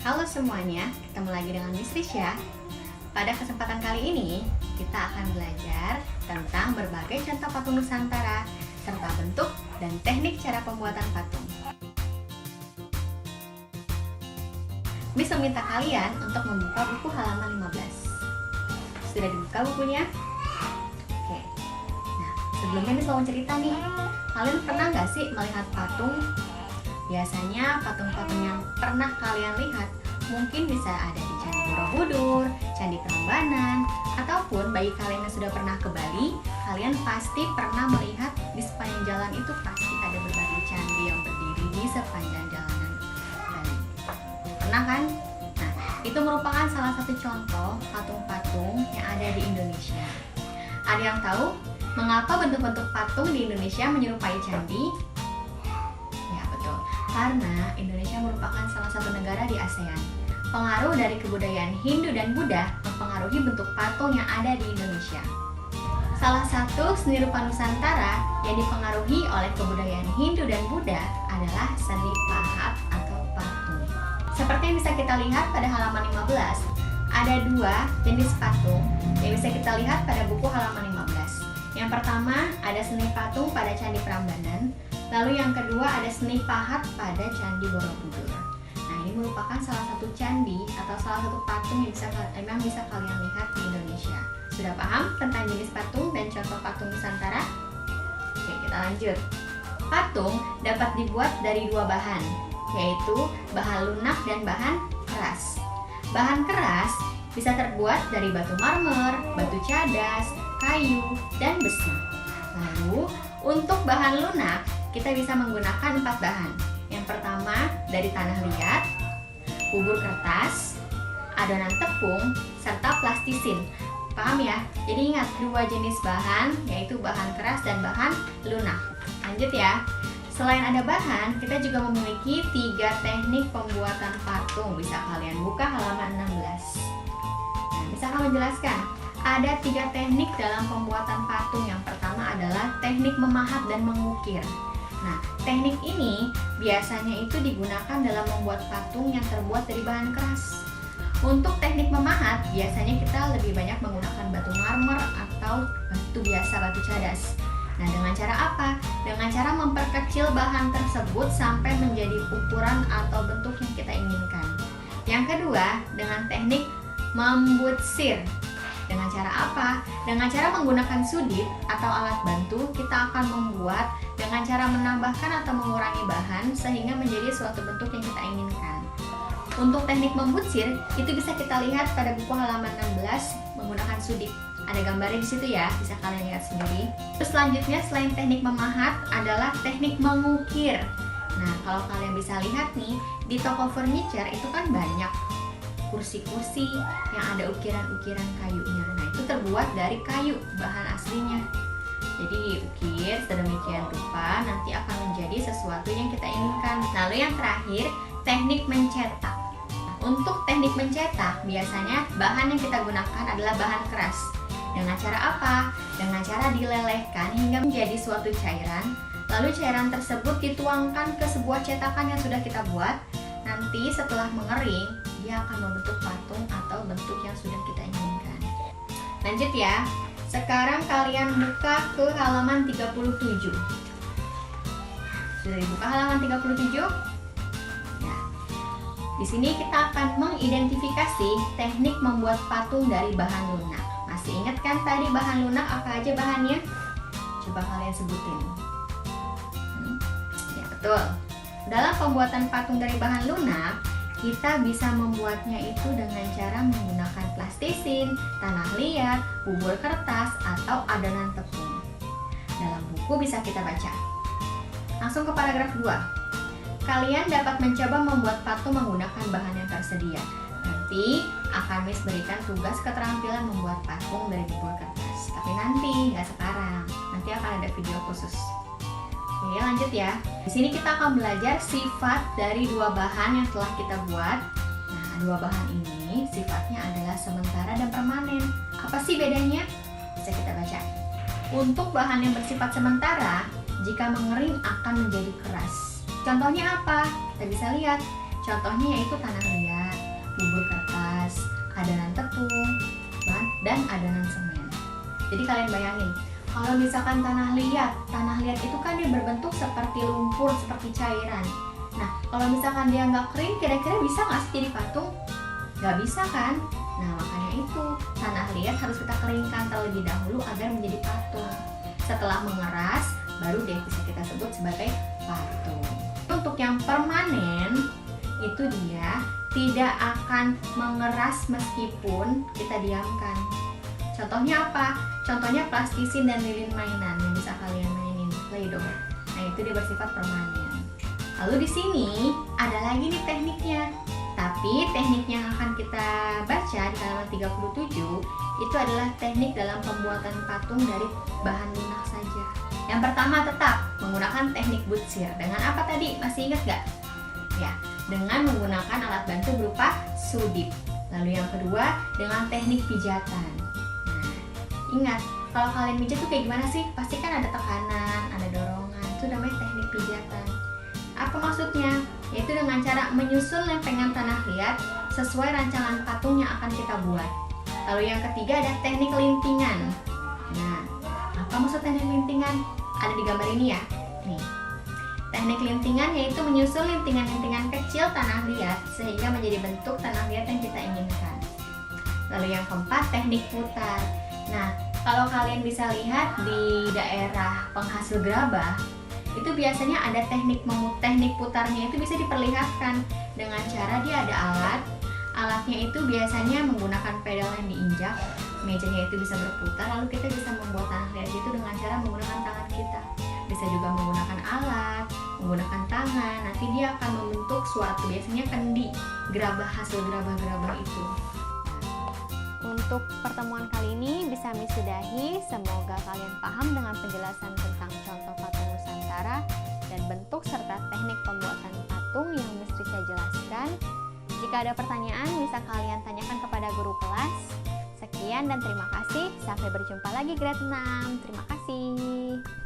Halo semuanya, ketemu lagi dengan Miss Risha. Pada kesempatan kali ini, kita akan belajar tentang berbagai contoh patung Nusantara, serta bentuk dan teknik cara pembuatan patung. Miss meminta kalian untuk membuka buku halaman 15. Sudah dibuka bukunya? Oke. Nah, sebelumnya Miss mau cerita nih. Kalian pernah nggak sih melihat patung? Biasanya patung-patung yang pernah kalian lihat mungkin bisa ada di Candi Borobudur, Candi Prambanan, ataupun bagi kalian yang sudah pernah ke Bali, kalian pasti pernah melihat di sepanjang jalan itu pasti ada berbagai candi yang berdiri di sepanjang jalanan Bali. Pernah kan? Nah, itu merupakan salah satu contoh patung-patung yang ada di Indonesia. Ada yang tahu mengapa bentuk-bentuk patung di Indonesia menyerupai candi? Karena Indonesia merupakan salah satu negara di ASEAN. Pengaruh dari kebudayaan Hindu dan Buddha mempengaruhi bentuk patung yang ada di Indonesia. Salah satu seni rupa Nusantara yang dipengaruhi oleh kebudayaan Hindu dan Buddha adalah seni pahat atau patung. Seperti yang bisa kita lihat pada halaman 15, ada dua jenis patung yang bisa kita lihat pada buku halaman 15. Yang pertama ada seni patung pada Candi Prambanan, lalu yang kedua ada seni pahat pada Candi Borobudur. Nah, ini merupakan salah satu candi atau salah satu patung yang bisa kalian lihat di Indonesia. Sudah paham tentang jenis patung dan contoh patung Nusantara? Oke, kita lanjut. Patung dapat dibuat dari dua bahan, yaitu bahan lunak dan bahan keras. Bahan keras bisa terbuat dari batu marmer, batu cadas, kayu, dan besi. Lalu, untuk bahan lunak, kita bisa menggunakan 4 bahan. Yang pertama, dari tanah liat, bubur kertas, adonan tepung, serta plastisin. Paham ya? Jadi ingat, dua jenis bahan, yaitu bahan keras dan bahan lunak. Lanjut ya. Selain ada bahan, kita juga memiliki 3 teknik pembuatan patung. Bisa kalian buka halaman 16. Nah, bisa kamu jelaskan? Ada 3 teknik dalam pembuatan patung. Yang pertama adalah teknik memahat dan mengukir. Nah, teknik ini biasanya itu digunakan dalam membuat patung yang terbuat dari bahan keras. Untuk teknik memahat, biasanya kita lebih banyak menggunakan batu marmer atau batu biasa, batu cadas. Nah, dengan cara apa? Dengan cara memperkecil bahan tersebut sampai menjadi ukuran atau bentuk yang kita inginkan. Yang kedua, dengan teknik membutsir. Dengan cara apa? Dengan cara menggunakan sudit atau alat bantu, kita akan membuat dengan cara menambahkan atau mengurangi bahan sehingga menjadi suatu bentuk yang kita inginkan. Untuk teknik membutsir, itu bisa kita lihat pada buku halaman 16 menggunakan sudit. Ada gambarnya di situ ya, bisa kalian lihat sendiri. Terus selanjutnya selain teknik memahat adalah teknik mengukir. Nah, kalau kalian bisa lihat nih, di toko furniture itu kan banyak kursi-kursi yang ada ukiran-ukiran kayunya. Nah, itu terbuat dari kayu, bahan aslinya. Jadi diukir sedemikian rupa nanti akan menjadi sesuatu yang kita inginkan. Lalu yang terakhir, teknik mencetak. Untuk teknik mencetak, biasanya bahan yang kita gunakan adalah bahan keras. Dengan cara apa? Dengan cara dilelehkan hingga menjadi suatu cairan. Lalu cairan tersebut dituangkan ke sebuah cetakan yang sudah kita buat. Nanti setelah mengering, dia akan membentuk patung atau bentuk yang sudah kita inginkan. Lanjut ya. Sekarang kalian buka ke halaman 37. Sudah dibuka halaman 37? Ya. Di sini kita akan mengidentifikasi teknik membuat patung dari bahan lunak. Masih ingat kan tadi bahan lunak apa aja bahannya? Coba kalian sebutin. Ya, betul. Dalam pembuatan patung dari bahan lunak, kita bisa membuatnya itu dengan cara menggunakan plastisin, tanah liat, bubur kertas, atau adonan tepung. Dalam buku bisa kita baca. Langsung ke paragraf 2. Kalian dapat mencoba membuat patung menggunakan bahan yang tersedia. Nanti akan Miss berikan tugas keterampilan membuat patung dari bubur kertas. Tapi nanti, nggak sekarang. Nanti akan ada video khusus. Oke, lanjut ya. Di sini kita akan belajar sifat dari dua bahan yang telah kita buat. Nah, dua bahan ini sifatnya adalah sementara dan permanen. Apa sih bedanya? Bisa kita baca. Untuk bahan yang bersifat sementara, jika mengering akan menjadi keras. Contohnya apa? Kita bisa lihat. Contohnya yaitu tanah liat. kalian bayangin, kalau misalkan tanah liat itu kan dia berbentuk seperti lumpur, seperti cairan. Nah, kalau misalkan dia nggak kering, kira-kira bisa nggak sih jadi patung? Nggak bisa kan? Nah, makanya itu tanah liat harus kita keringkan terlebih dahulu agar menjadi patung. Setelah mengeras, baru deh bisa kita sebut sebagai patung. Untuk yang permanen, itu dia tidak akan mengeras meskipun kita diamkan. Contohnya apa? Contohnya plastisin dan lilin mainan yang bisa kalian mainin, Play-Doh. Nah, itu dia bersifat permanen. Lalu di sini ada lagi nih tekniknya. Tapi teknik yang akan kita baca di halaman 37 itu adalah teknik dalam pembuatan patung dari bahan lunak saja. Yang pertama tetap menggunakan teknik butsir. Dengan apa tadi? Masih ingat gak? Ya, dengan menggunakan alat bantu berupa sudip. Lalu yang kedua dengan teknik pijatan. Nah, ingat, kalau kalian pijat tuh kayak gimana sih? Pasti kan ada tekanan, ada dorongan. Itu namanya teknik pijatan. Apa maksudnya? Yaitu dengan cara menyusun lempengan tanah liat sesuai rancangan patung yang akan kita buat. Lalu yang ketiga ada teknik lintingan. Nah, apa maksud teknik lintingan? Ada di gambar ini ya. Nih. Teknik lintingan yaitu menyusun lintingan-lintingan kecil tanah liat sehingga menjadi bentuk tanah liat yang kita inginkan. Lalu yang keempat, teknik putar. Nah, kalau kalian bisa lihat di daerah penghasil gerabah, itu biasanya ada teknik putarnya itu bisa diperlihatkan dengan cara dia ada alatnya itu biasanya menggunakan pedal yang diinjak, mejanya itu bisa berputar, lalu kita bisa membuat tanah liat itu dengan cara menggunakan tangan kita. Bisa juga menggunakan alat, menggunakan tangan, nanti dia akan membentuk suatu, biasanya kendi hasil gerabah-gerabah itu. Untuk pertemuan kali ini bisa Miss sudahi. Semoga kalian paham dengan penjelasan tentang contoh patung Nusantara dan bentuk serta teknik pembuatan patung yang Miss Risa jelaskan. Jika ada pertanyaan bisa kalian tanyakan kepada guru kelas. Sekian dan terima kasih. Sampai berjumpa lagi grade 6. Terima kasih.